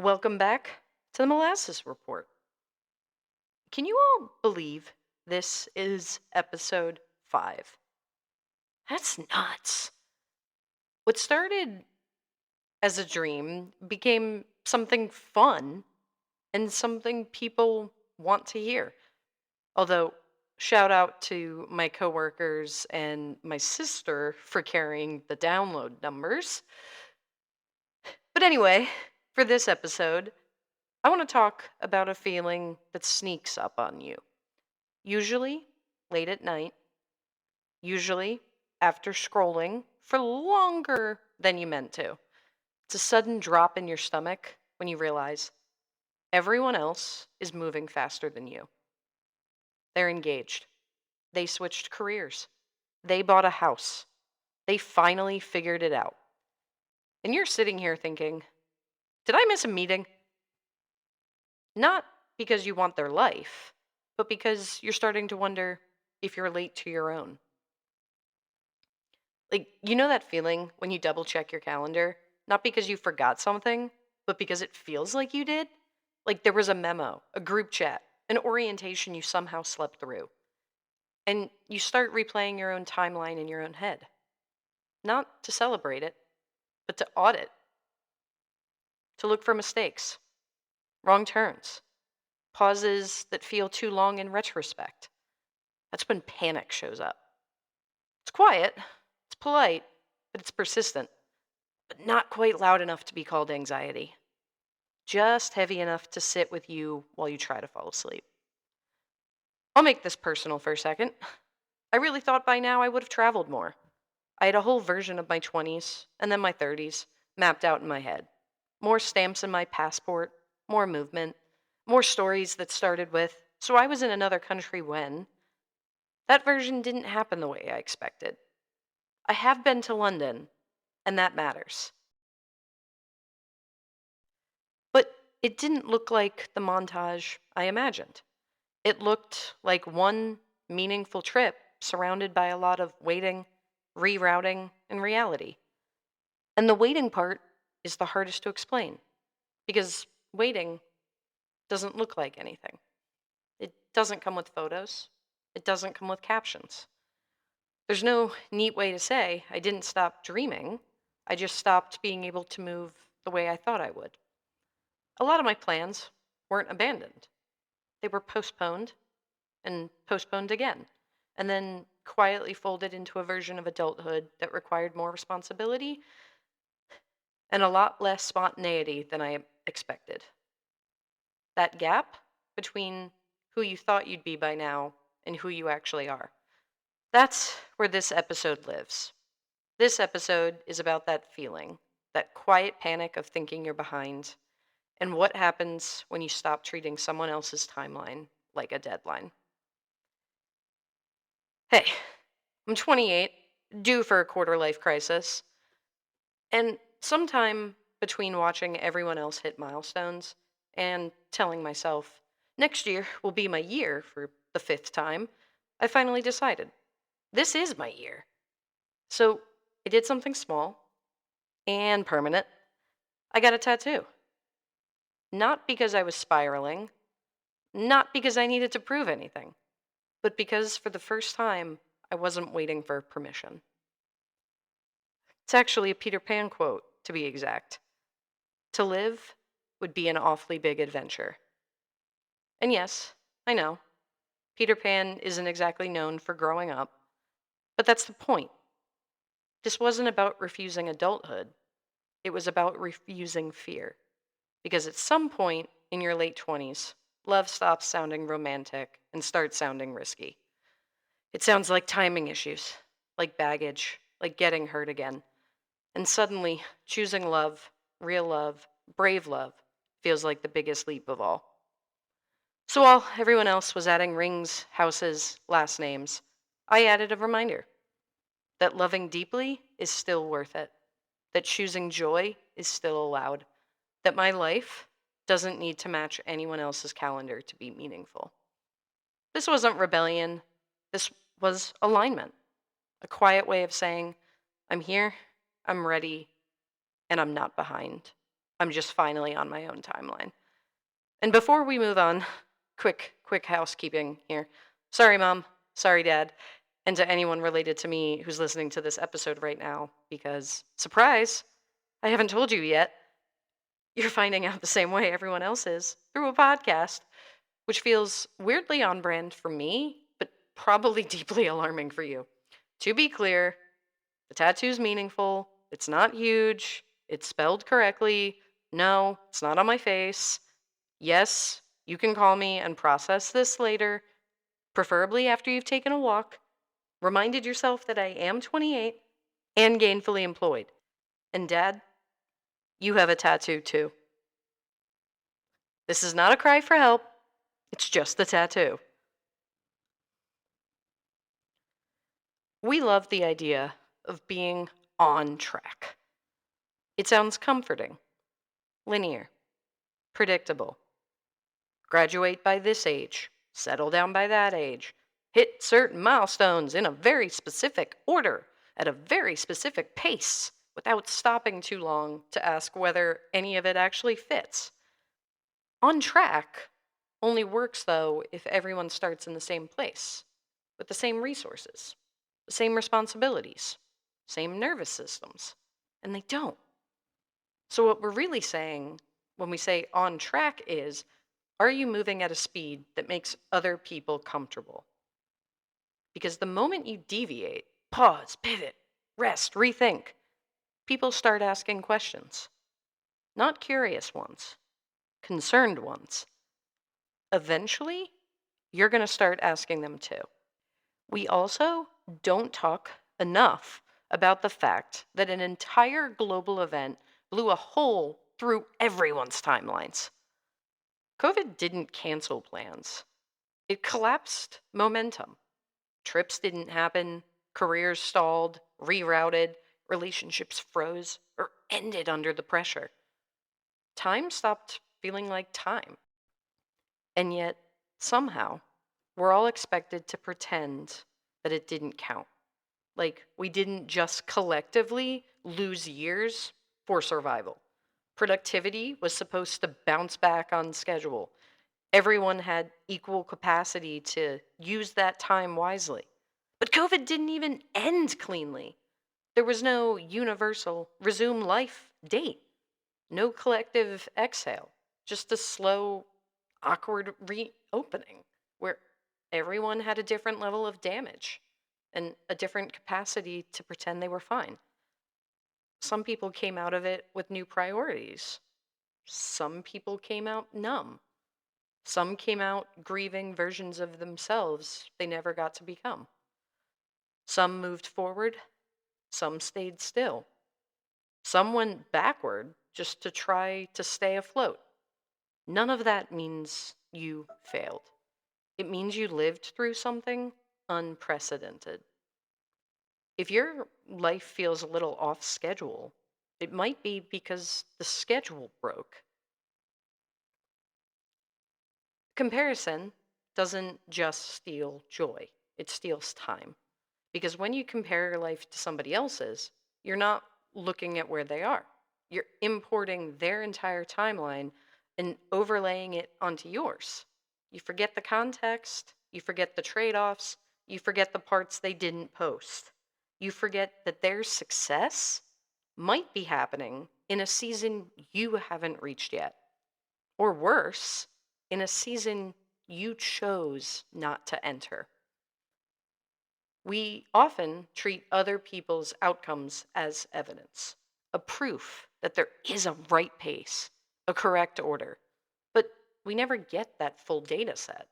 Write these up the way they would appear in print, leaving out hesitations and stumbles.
Welcome back to the Molasses Report. Can you all believe this is episode 5? That's nuts. What started as a dream became something fun and something people want to hear. Although, shout out to my coworkers and my sister for carrying the download numbers. But anyway, for this episode, I want to talk about a feeling that sneaks up on you. Usually late at night, usually after scrolling for longer than you meant to. It's a sudden drop in your stomach when you realize everyone else is moving faster than you. They're engaged. They switched careers. They bought a house. They finally figured it out. And you're sitting here thinking, did I miss a meeting? Not because you want their life, but because you're starting to wonder if you're late to your own. Like, you know that feeling when you double check your calendar, not because you forgot something, but because it feels like you did? Like there was a memo, a group chat, an orientation you somehow slept through. And you start replaying your own timeline in your own head. Not to celebrate it, but to audit, to look for mistakes, wrong turns, pauses that feel too long in retrospect. That's when panic shows up. It's quiet, it's polite, but it's persistent, but not quite loud enough to be called anxiety. Just heavy enough to sit with you while you try to fall asleep. I'll make this personal for a second. I really thought by now I would have traveled more. I had a whole version of my 20s and then my 30s mapped out in my head. More stamps in my passport, more movement, more stories that started with, so I was in another country when. That version didn't happen the way I expected. I have been to London, and that matters. But it didn't look like the montage I imagined. It looked like one meaningful trip surrounded by a lot of waiting, rerouting, and reality. And the waiting part is the hardest to explain because waiting doesn't look like anything. It doesn't come with photos, it doesn't come with captions. There's no neat way to say I didn't stop dreaming, I just stopped being able to move the way I thought I would. A lot of my plans weren't abandoned, they were postponed and postponed again, and then quietly folded into a version of adulthood that required more responsibility and a lot less spontaneity than I expected. That gap between who you thought you'd be by now and who you actually are. That's where this episode lives. This episode is about that feeling, that quiet panic of thinking you're behind, and what happens when you stop treating someone else's timeline like a deadline. Hey, I'm 28, due for a quarter life crisis, and sometime between watching everyone else hit milestones and telling myself, next year will be my year for the 5th time, I finally decided, this is my year. So I did something small and permanent. I got a tattoo. Not because I was spiraling, not because I needed to prove anything, but because for the first time, I wasn't waiting for permission. It's actually a Peter Pan quote, to be exact. To live would be an awfully big adventure. And yes, I know, Peter Pan isn't exactly known for growing up, but that's the point. This wasn't about refusing adulthood, it was about refusing fear. Because at some point in your late 20s, love stops sounding romantic and starts sounding risky. It sounds like timing issues, like baggage, like getting hurt again. And suddenly, choosing love, real love, brave love, feels like the biggest leap of all. So while everyone else was adding rings, houses, last names, I added a reminder that loving deeply is still worth it, that choosing joy is still allowed, that my life doesn't need to match anyone else's calendar to be meaningful. This wasn't rebellion, this was alignment, a quiet way of saying, I'm here, I'm ready, and I'm not behind. I'm just finally on my own timeline. And before we move on, quick housekeeping here. Sorry, Mom. Sorry, Dad. And to anyone related to me who's listening to this episode right now, because, surprise, I haven't told you yet. You're finding out the same way everyone else is through a podcast, which feels weirdly on brand for me, but probably deeply alarming for you. To be clear, the tattoo's meaningful. It's not huge. It's spelled correctly. No, it's not on my face. Yes, you can call me and process this later, preferably after you've taken a walk, reminded yourself that I am 28 and gainfully employed. And Dad, you have a tattoo too. This is not a cry for help, it's just the tattoo. We love the idea of being on track. It sounds comforting, linear, predictable. Graduate by this age, settle down by that age, hit certain milestones in a very specific order at a very specific pace without stopping too long to ask whether any of it actually fits. On track only works, though, if everyone starts in the same place, with the same resources, the same responsibilities, same nervous systems, and they don't. So, what we're really saying when we say on track is, are you moving at a speed that makes other people comfortable? Because the moment you deviate, pause, pivot, rest, rethink, people start asking questions. Not curious ones, concerned ones. Eventually, you're going to start asking them too. We also don't talk enough about the fact that an entire global event blew a hole through everyone's timelines. COVID didn't cancel plans, it collapsed momentum. Trips didn't happen, careers stalled, rerouted, relationships froze, or ended under the pressure. Time stopped feeling like time. And yet, somehow, we're all expected to pretend that it didn't count. Like, we didn't just collectively lose years for survival. Productivity was supposed to bounce back on schedule. Everyone had equal capacity to use that time wisely. But COVID didn't even end cleanly. There was no universal resume life date, no collective exhale, just a slow, awkward reopening where everyone had a different level of damage and a different capacity to pretend they were fine. Some people came out of it with new priorities. Some people came out numb. Some came out grieving versions of themselves they never got to become. Some moved forward, some stayed still. Some went backward just to try to stay afloat. None of that means you failed. It means you lived through something unprecedented. If your life feels a little off schedule, it might be because the schedule broke. Comparison doesn't just steal joy, it steals time. Because when you compare your life to somebody else's, you're not looking at where they are. You're importing their entire timeline and overlaying it onto yours. You forget the context, you forget the trade offs, you forget the parts they didn't post. You forget that their success might be happening in a season you haven't reached yet. Or worse, in a season you chose not to enter. We often treat other people's outcomes as evidence, a proof that there is a right pace, a correct order. But we never get that full data set.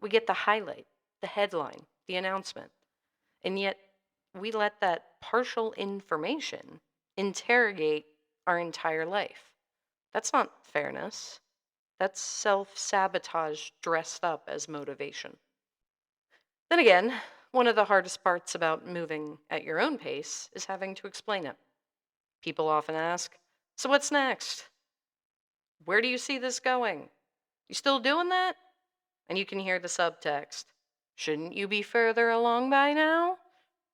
We get the highlight, the headline, the announcement. And yet, we let that partial information interrogate our entire life. That's not fairness. That's self sabotage dressed up as motivation. Then again, one of the hardest parts about moving at your own pace is having to explain it. People often ask, so what's next? Where do you see this going? You still doing that? And you can hear the subtext. Shouldn't you be further along by now?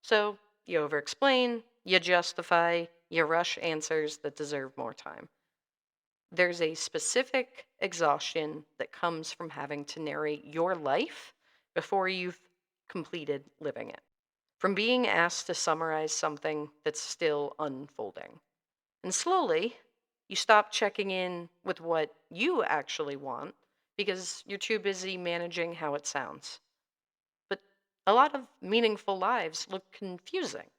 So you over explain, you justify, you rush answers that deserve more time. there's a specific exhaustion that comes from having to narrate your life before you've completed living it, from being asked to summarize something that's still unfolding. And slowly, you stop checking in with what you actually want because you're too busy managing how it sounds. But a lot of meaningful lives look confusing.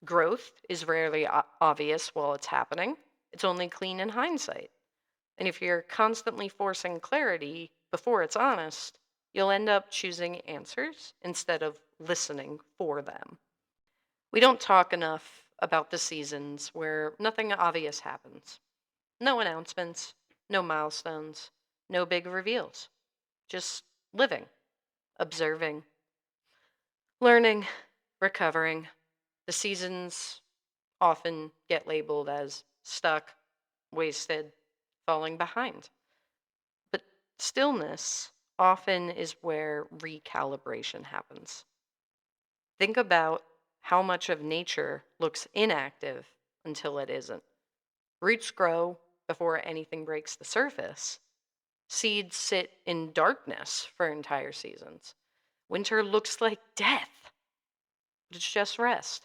Growth is rarely obvious while it's happening, it's only clean in hindsight. And if you're constantly forcing clarity before it's honest, you'll end up choosing answers instead of listening for them. We don't talk enough about the seasons where nothing obvious happens. No announcements, no milestones, no big reveals. Just living, observing, learning, recovering. The seasons often get labeled as stuck, wasted, falling behind. But stillness often is where recalibration happens. Think about how much of nature looks inactive until it isn't. Roots grow before anything breaks the surface. Seeds sit in darkness for entire seasons. Winter looks like death, but it's just rest.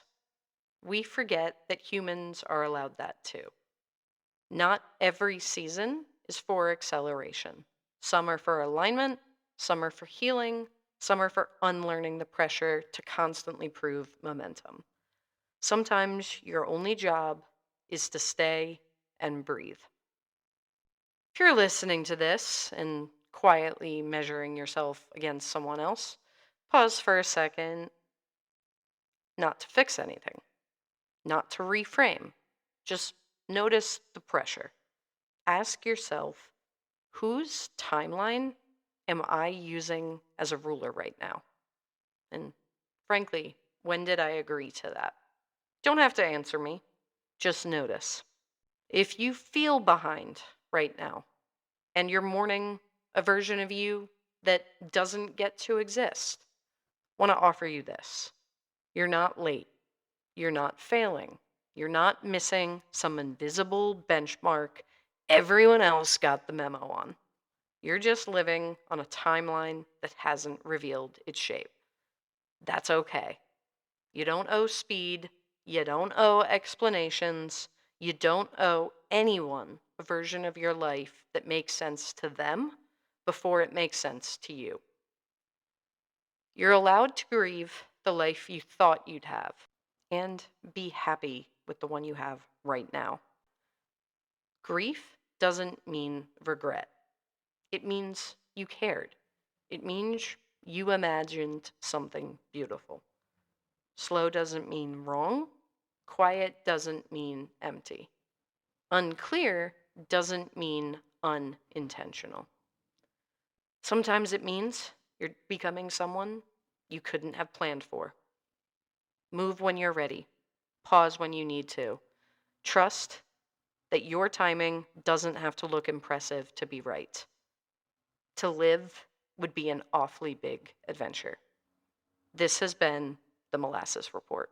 We forget that humans are allowed that too. Not every season is for acceleration. Some are for alignment, some are for healing, some are for unlearning the pressure to constantly prove momentum. Sometimes your only job is to stay and breathe. If you're listening to this and quietly measuring yourself against someone else, pause for a second, not to fix anything, not to reframe. Just notice the pressure. Ask yourself, whose timeline am I using as a ruler right now? And frankly, when did I agree to that? Don't have to answer me, just notice. If you feel behind right now and you're mourning a version of you that doesn't get to exist, I want to offer you this. You're not late. You're not failing. You're not missing some invisible benchmark everyone else got the memo on. You're just living on a timeline that hasn't revealed its shape. That's okay. You don't owe speed. You don't owe explanations. You don't owe anyone a version of your life that makes sense to them before it makes sense to you. You're allowed to grieve the life you thought you'd have and be happy with the one you have right now. Grief doesn't mean regret. It means you cared. It means you imagined something beautiful. Slow doesn't mean wrong. Quiet doesn't mean empty. Unclear doesn't mean unintentional. Sometimes it means you're becoming someone you couldn't have planned for. Move when you're ready. Pause when you need to. Trust that your timing doesn't have to look impressive to be right. To live would be an awfully big adventure. This has been the Molasses Report.